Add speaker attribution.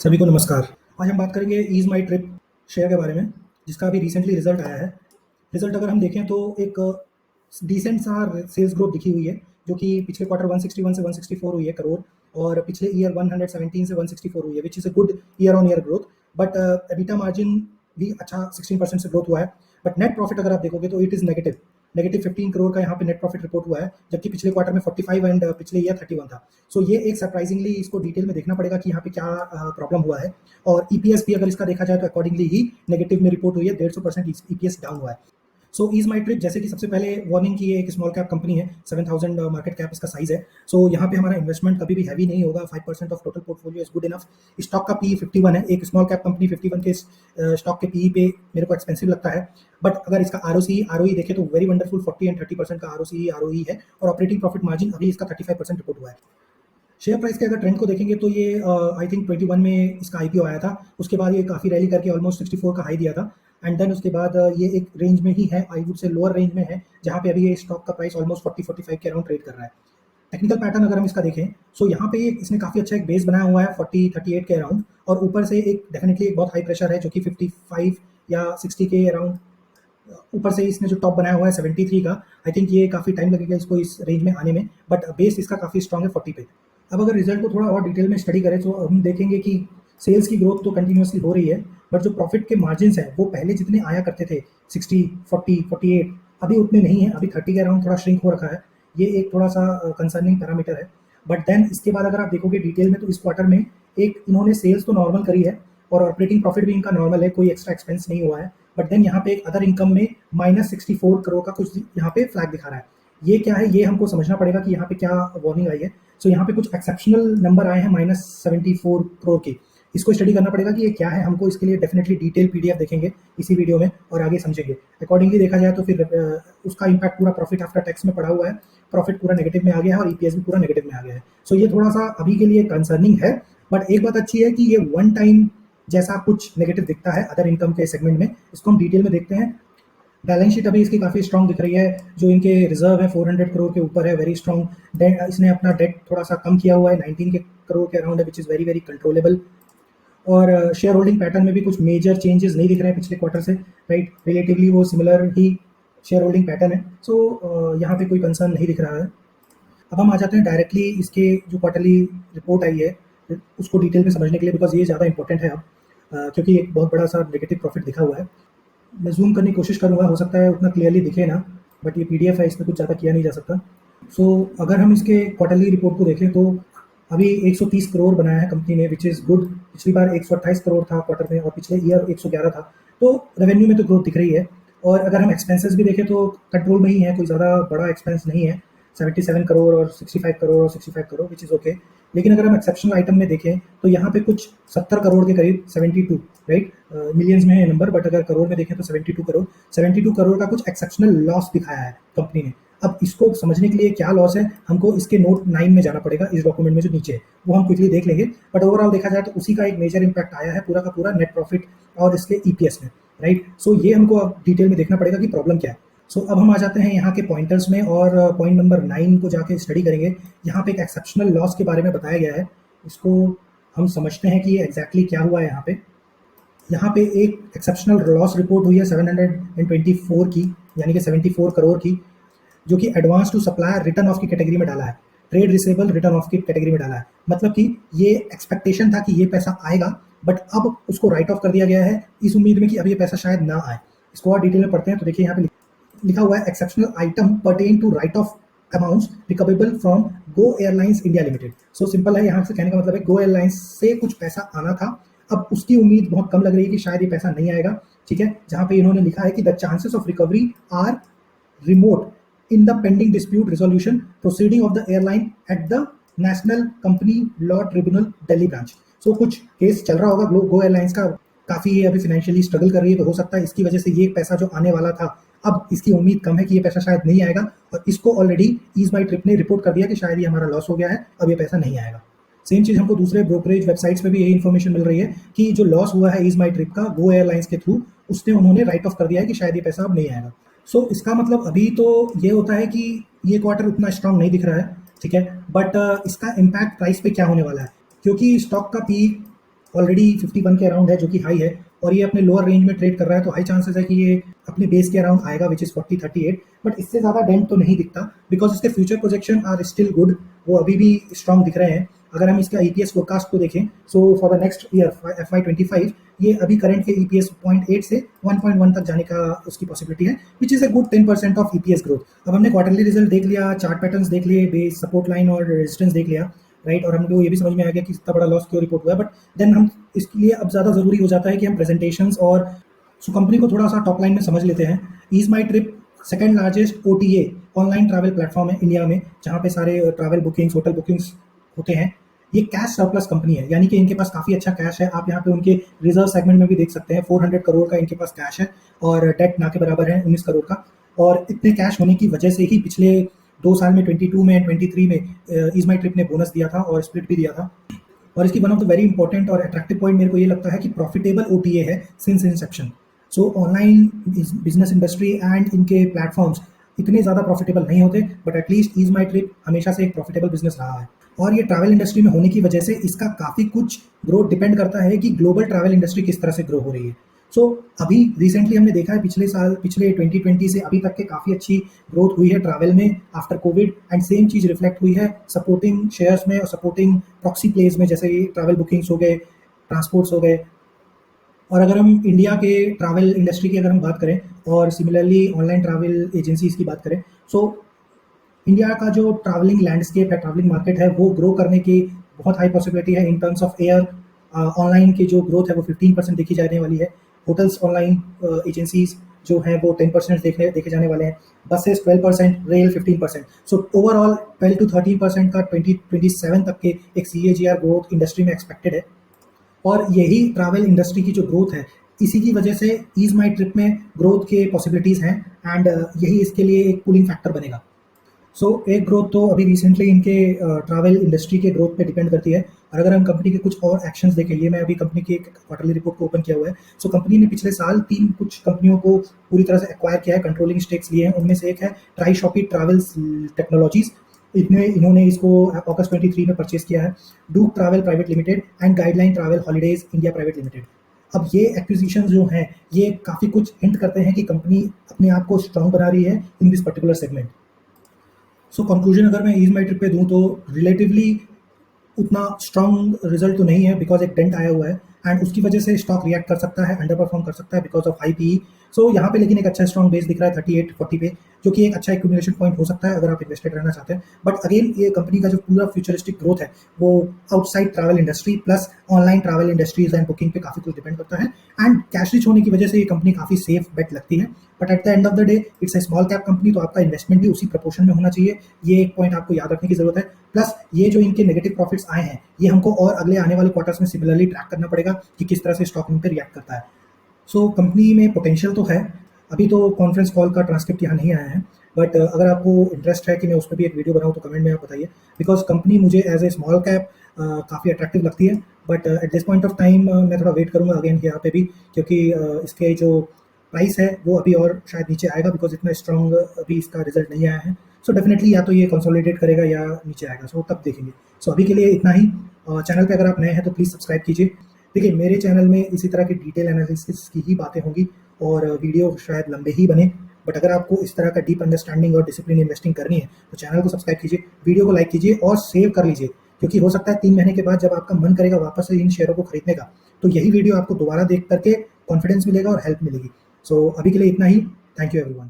Speaker 1: सभी को नमस्कार। आज हम बात करेंगे ईज़ माई ट्रिप शेयर के बारे में, जिसका अभी रिसेंटली रिजल्ट आया है। रिजल्ट अगर हम देखें तो एक डिसेंट सा सेल्स ग्रोथ दिखी हुई है, जो कि पिछले क्वार्टर 161 से 164 हुई है करोड़, और पिछले ईयर 117 से 164 हुई है, which is a good year on year growth. But EBITDA margin भी अच्छा 16% से ग्रोथ हुआ है। बट नेट प्रॉफिट अगर आप देखोगे तो it is negative. Negative 15 crore का यहाँ पे नेट प्रॉफिट रिपोर्ट हुआ है, जबकि पिछले क्वार्टर में 45 एंड पिछले ईयर 31 था। सो ये एक सरप्राइजिंगली इसको डिटेल में देखना पड़ेगा कि यहाँ पे क्या प्रॉब्लम हुआ है। और ईपीएस भी अगर इसका देखा जाए तो अकॉर्डिंगली ही नेगेटिव में रिपोर्ट हुई है, 150% ईपीएस डाउन हुआ है। सो ईज माई ट्रिप, जैसे कि सबसे पहले वार्निंग की, ये एक स्मॉल कैप कंपनी है, 7000 मार्केट कैप इसका साइज है। सो यहाँ पे हमारा इन्वेस्टमेंट कभी भी हैवी नहीं होगा, 5% of total portfolio is good enough. Stock का पी 51 है, एक स्मॉल कैप कंपनी 51 के स्टॉक के पी पे मेरे को एक्सपेंसिव लगता है। बट अगर इसका आरओई देखे तो वेरी वंडरफुल, 40 एंड 30% का आरओई है, और ऑपरेटिंग प्रॉफिट मार्जिन अभी इसका 35% रिपोर्ट हुआ है। शेयर प्राइस के अगर ट्रेंड को देखेंगे तो ये आई थिंक 21 में इसका आईपीओ आया था, उसके बाद ये काफ़ी रैली करके ऑलमोस्ट 64 का हाई दिया था। एंड देन उसके बाद ये एक रेंज में ही है, I would say lower range में है, जहाँ पे अभी ये स्टॉक का प्राइस ऑलमोस्ट 40-45 के अराउंड ट्रेड कर रहा है। टेक्निकल पैटर्न अगर हम इसका देखें, सो यहाँ पे इसने काफ़ी अच्छा एक बेस बनाया हुआ है 40-38 के अराउंड, और ऊपर से एक डेफिनेटली एक बहुत हाई प्रेशर है जो कि 55 या 60 के अराउंड। ऊपर से इसने जो टॉप बनाया हुआ है 73 का, आई थिंक ये काफ़ी टाइम लगेगा इसको इस रेंज में आने में, बट बेस इसका काफ़ी स्ट्रॉन्ग है 40 पे। अब अगर रिजल्ट को थोड़ा और डिटेल में स्टडी करें तो हम देखेंगे कि सेल्स की ग्रोथ तो कंटिन्यूसली हो रही है, बट जो प्रॉफिट के मार्जिन हैं वो पहले जितने आया करते थे 60, 40, 48, अभी उतने नहीं है, अभी 30 के अराउंड थोड़ा श्रिंक हो रखा है। ये एक थोड़ा सा कंसर्निंग पैरामीटर है। बट देन इसके बाद अगर आप देखोगे डिटेल में तो इस क्वार्टर में एक इन्होंने सेल्स तो नॉर्मल करी है, और ऑपरेटिंग प्रॉफिट भी इनका नॉर्मल है, कोई एक्स्ट्रा एक्सपेंस नहीं हुआ है। बट देन यहाँ पे एक अदर इनकम में -64 करोड़ का कुछ यहाँ पे फ्लैग दिखा रहा है। ये क्या है, ये हमको समझना पड़ेगा कि यहाँ पे क्या वार्निंग आई है। सो यहाँ पे कुछ एक्सेप्शनल नंबर आए हैं -74 करोड़ के। इसको स्टडी करना पड़ेगा कि ये क्या है, हमको इसके लिए डेफिनेटली डिटेल पीडीएफ देखेंगे इसी वीडियो में और आगे समझेंगे। अकॉर्डिंगली देखा जाए तो फिर उसका इम्पैक्ट पूरा प्रॉफिट आफ्टर टैक्स में पड़ा हुआ है, प्रॉफिट पूरा नेगेटिव में आ गया है, और ईपीएस भी पूरा नेगेटिव में आ गया है। सो ये थोड़ा सा अभी के लिए कंसर्निंग है। बट एक बात अच्छी है कि ये वन टाइम जैसा कुछ नेगेटिव दिखता है अदर इनकम के सेगमेंट में। इसको हम डिटेल में देखते हैं। बैलेंस शीट अभी इसकी काफ़ी स्ट्रॉन्ग दिख रही है, जो इनके रिजर्व है 400 करोड़ के ऊपर है, वेरी स्ट्रॉन्ग। डेट इसने अपना डेट थोड़ा सा कम किया हुआ है, 19 के करोड़ के अराउंड है, which is very very controllable. और शेयर होल्डिंग पैटर्न में भी कुछ मेजर चेंजेस नहीं दिख रहे हैं पिछले क्वार्टर से, राइट। रिलेटिवली वो सिमिलर ही शेयर होल्डिंग पैटर्न है। सो यहाँ पे कोई कंसर्न नहीं दिख रहा है। अब हम आ जाते हैं डायरेक्टली इसके जो क्वार्टरली रिपोर्ट आई है उसको डिटेल में समझने के लिए, बिकॉज ये ज़्यादा इंपॉर्टेंट है अब, क्योंकि एक बहुत बड़ा सा नेगेटिव प्रॉफिट दिखा हुआ है। मैं जूम करने की कोशिश करूँगा, हो सकता है उतना क्लियरली दिखे ना, बट ये पीडीएफ है, इसमें कुछ ज़्यादा किया नहीं जा सकता। सो अगर हम इसके क्वार्टरली रिपोर्ट को देखें तो अभी 130 करोड़ बनाया है कंपनी ने, विच इज़ गुड। पिछली बार 128 करोड़ था क्वार्टर में, और पिछले ईयर 111 था। तो रेवेन्यू में तो ग्रोथ दिख रही है। और अगर हम एक्सपेंसेस भी देखें तो कंट्रोल में ही है, कोई ज़्यादा बड़ा एक्सपेंस नहीं है। 77 करोड़ और 65 करोड़ और 65 करोड़, विच इज़ ओके। लेकिन अगर हम एक्सेप्शनल आइटम में देखें तो यहाँ पे कुछ 70 करोड़ के करीब, 72, राइट, मिलियंस में है नंबर, बट अगर करोड़ में देखें तो 72 करोड़ का कुछ एक्सेप्शनल लॉस दिखाया है कंपनी ने। अब इसको समझने के लिए क्या लॉस है, हमको इसके नोट 9 में जाना पड़ेगा, इस डॉक्यूमेंट में जो नीचे है वो हम क्विकली देख लेंगे। बट ओवरऑल देखा जाए तो उसी का एक मेजर इंपैक्ट आया है पूरा का पूरा नेट प्रॉफिट और इसके ईपीएस में, राइट। सो ये हमको अब डिटेल में देखना पड़ेगा कि प्रॉब्लम क्या है। सो अब हम आ जाते हैं यहाँ के पॉइंटर्स में, और पॉइंट नंबर 9 को जाके स्टडी करेंगे। यहाँ पे एक एक्सेप्शनल लॉस के बारे में बताया गया है, इसको हम समझते हैं कि ये एग्जैक्टली क्या हुआ है। यहाँ पे एक एक्सेप्शनल लॉस रिपोर्ट हुई है 724 की, यानी कि 74 करोड़ की, जो कि advance to supplier written off की कैटेगरी में डाला है, ट्रेड रिसेबल रिटर्न ऑफ की कैटेगरी में डाला है। मतलब कि ये एक्सपेक्टेशन था कि ये पैसा आएगा, बट अब उसको राइट ऑफ कर दिया गया है इस उम्मीद में कि अब ये पैसा शायद ना आए। इसको और डिटेल में पढ़ते हैं तो देखिए यहाँ पे लिखा हुआ है, exceptional item pertain to write off amounts recoverable from Go Airlines India Limited. So simple है, यहाँ से कहने का मतलब है गो एयरलाइंस से कुछ पैसा आना था, अब उसकी उम्मीद बहुत कम लग रही है कि शायद ये पैसा नहीं आएगा, ठीक है। जहाँ पे इन्होंने लिखा है कि the chances of recovery are remote in the pending dispute resolution proceeding of the airline at the National Company Law Tribunal Delhi branch। So कुछ केस चल रहा होगा गो एयरलाइंस का, काफ़ी ये अभी फाइनेंशियली स्ट्रगल कर रही है, तो हो सकता है इसकी वजह से ये पैसा जो आने वाला था, अब इसकी उम्मीद कम है कि ये पैसा शायद नहीं आएगा, और इसको ऑलरेडी ईज माई ट्रिप ने रिपोर्ट कर दिया कि शायद ये हमारा लॉस हो गया है, अब ये पैसा नहीं आएगा। सेम चीज़ हमको दूसरे ब्रोकरेज वेबसाइट्स पे भी यही इन्फॉर्मेशन मिल रही है कि जो लॉस हुआ है ईज माई ट्रिप का गो एयरलाइंस के थ्रू, उसने उन्होंने राइट ऑफ कर दिया है कि शायद ये पैसा अब नहीं आएगा। सो इसका मतलब अभी तो ये होता है कि ये क्वार्टर उतना स्ट्रांग नहीं दिख रहा है, ठीक है। बट इसका इम्पैक्ट प्राइस पे क्या होने वाला है, क्योंकि स्टॉक का पी ऑलरेडी 51 के अराउंड है, जो कि हाई है, और ये अपने लोअर रेंज में ट्रेड कर रहा है, तो हाई चांसेस है कि ये अपने बेस के अराउंड आएगा, विच इज़ 40-38, बट इससे ज़्यादा डेंट तो नहीं दिखता, बिकॉज इसके future projection are still good, वो अभी भी स्ट्रॉन्ग दिख रहे हैं। अगर हम इसका ईपीएस फोरकास्ट को देखें, so for the next year FY25, ये अभी करंट के ईपीएस 0.8 से 1.1 तक जाने का उसकी पॉसिबिलिटी है, which is a good 10% of EPS growth. अब हमने क्वार्टरली रिजल्ट देख लिया, चार्ट पैटर्न्स देख लिए, बेस सपोर्ट लाइन और रेजिस्टेंस देख लिया, राइट, और हमको ये भी समझ में आ गया कि इतना बड़ा लॉस क्यों रिपोर्ट हुआ है, बट देन हम इसके लिए अब ज़्यादा ज़रूरी हो जाता है कि हम प्रेजेंटेशंस और कंपनी को थोड़ा सा टॉप लाइन में समझ लेते हैं। ईज माई Trip second largest OTA online travel platform है इंडिया में, जहाँ पे सारे ट्रैवल बुकिंग्स, होटल बुकिंग्स होते हैं। ये कैश सरप्लस कंपनी है, यानी कि इनके पास काफ़ी अच्छा कैश है। आप यहाँ पे उनके रिजर्व सेगमेंट में भी देख सकते हैं, 400 करोड़ का इनके पास कैश है, और डेट ना के बराबर है 19 करोड़ का। और इतने कैश होने की वजह से ही पिछले 2 साल में, 22 में, 23 में ईज माई ट्रिप ने बोनस दिया था और स्प्लिट भी दिया था। और इसकी one of the very important और अट्रैक्टिव पॉइंट मेरे को ये लगता है कि प्रॉफिटेबल OTA है since inception. So online business industry and इनके प्लेटफॉर्म्स इतने ज़्यादा प्रॉफिटेबल नहीं होते, but at least ease my trip हमेशा से एक प्रॉफिटेबल बिजनेस रहा है। और ये ट्रैवल इंडस्ट्री में होने की वजह से इसका काफ़ी कुछ ग्रोथ डिपेंड करता है कि ग्लोबल ट्रैवल इंडस्ट्री किस तरह से ग्रो हो रही है। सो अभी रिसेंटली हमने देखा है, पिछले 2020 से अभी तक के काफ़ी अच्छी ग्रोथ हुई है ट्रैवल में after Covid, and same cheese reflect हुई है सपोर्टिंग शेयर्स में और सपोर्टिंग प्रॉक्सी प्लेज में, जैसे ट्रैवल बुकिंग्स हो गए, ट्रांसपोर्ट्स हो गए। और अगर हम इंडिया के ट्रैवल इंडस्ट्री की अगर हम बात करें और सिमिलरली ऑनलाइन ट्रैवल एजेंसीज की बात करें, सो इंडिया का जो ट्रैवलिंग लैंडस्केप है, ट्रैवलिंग मार्केट है, वो ग्रो करने की बहुत हाई पॉसिबिलिटी है in terms of air. Online की जो ग्रोथ है वो 15% देखी जाने वाली है। होटल्स ऑनलाइन एजेंसीज जो हैं वो 10% देखे जाने वाले हैं। Buses 12%, rail 15%। So overall 12 to 13% का 2027 तक के एक CAGR ग्रोथ इंडस्ट्री में एक्सपेक्टेड है। और यही ट्रैवल इंडस्ट्री की जो ग्रोथ है, इसी की वजह से ईज माई ट्रिप में ग्रोथ के पॉसिबिलिटीज़ हैं, एंड यही इसके लिए एक पुलिंग फैक्टर बनेगा। सो एक ग्रोथ तो अभी रिसेंटली इनके ट्रैवल इंडस्ट्री के ग्रोथ पे डिपेंड करती है। और अगर हम कंपनी के कुछ और एक्शंस देखें, ये मैं अभी कंपनी की एक क्वार्टरली रिपोर्ट को ओपन किया हुआ है। सो कंपनी ने पिछले साल 3 कुछ कंपनियों को पूरी तरह से एक्वायर किया है, कंट्रोलिंग स्टेक्स लिए हैं। उनमें से एक है ट्राई-शॉपी ट्रैवल्स टेक्नोलॉजीज। इन्होंने इसको अगस्त 23 में परचेज किया है। डूक travel private limited and guideline travel holidays India private limited. अब ये एक्विजिशन जो हैं, ये काफ़ी कुछ हिंट करते हैं कि कंपनी अपने आप को स्ट्रॉन्ग बना रही है in this particular segment. So conclusion अगर मैं ईज माई ट्रिप पे दूँ तो रिलेटिवली उतना स्ट्रॉन्ग रिजल्ट तो नहीं है, बिकॉज एक डेंट आया हुआ है, एंड उसकी वजह से स्टॉक रिएक्ट कर सकता है, अंडर परफॉर्म कर सकता है बिकॉज ऑफ हाई PE। सो यहाँ पे लेकिन एक अच्छा स्ट्रॉन्ग बेस दिख रहा है 38-40 पे, जो कि एक अच्छा एक्यूमुलेशन पॉइंट हो सकता है अगर आप इन्वेस्टेड रहना चाहते हैं। बट अगेन ये कंपनी का जो पूरा फ्यूचरिस्टिक ग्रोथ है वो outside travel industry plus online travel industries and booking पे काफ़ी कुछ डिपेंड करता है, एंड कैश रिच होने की वजह से ये कंपनी काफ़ी सेफ बेट लगती है। But at the end of the day it's a small cap company, तो आपका इन्वेस्टमेंट भी उसी प्रपोर्शन में होना चाहिए। ये एक पॉइंट आपको याद रखने की जरूरत है। प्लस ये जो इनके नेगेटिव प्रॉफिट्स आए हैं, ये हमको और अगले आने वाले क्वार्टर्स में सिमिलरली ट्रैक करना पड़ेगा कि किस तरह से स्टॉक इन पर रिएक्ट करता है। सो कंपनी में पोटेंशियल तो है। अभी तो कॉन्फ्रेंस कॉल का ट्रांसक्रिप्ट यहाँ नहीं आया है, बट अगर आपको इंटरेस्ट है कि मैं उस पर भी एक वीडियो बनाऊँ तो कमेंट में आप बताइए, बिकॉज कंपनी मुझे एज ए स्मॉल कैप काफ़ी अट्रैक्टिव लगती है। But at this point of time मैं थोड़ा वेट करूँगा अगेन यहाँ पे भी, क्योंकि इसके जो प्राइस है वो अभी और शायद नीचे आएगा, बिकॉज इतना स्ट्रॉन्ग अभी इसका रिजल्ट नहीं आया है। सो डेफिनेटली या तो ये कंसोलिडेट करेगा या नीचे आएगा, सो तब देखेंगे। सो अभी के लिए इतना ही। चैनल पे अगर आप नए हैं तो प्लीज़ सब्सक्राइब कीजिए। देखिए, मेरे चैनल में इसी तरह की डिटेल एनालिसिस की ही बातें होंगी और वीडियो शायद लंबे ही बने, बट अगर आपको इस तरह का डीप अंडरस्टैंडिंग और डिसिप्लिन इन्वेस्टिंग करनी है तो चैनल को सब्सक्राइब कीजिए, वीडियो को लाइक कीजिए और सेव कर लीजिए, क्योंकि हो सकता है 3 महीने के बाद जब आपका मन करेगा वापस से इन शेयरों को खरीदने का, तो यही वीडियो आपको दोबारा देख करके कॉन्फिडेंस मिलेगा और हेल्प मिलेगी। सो अभी के लिए इतना ही। Thank you everyone.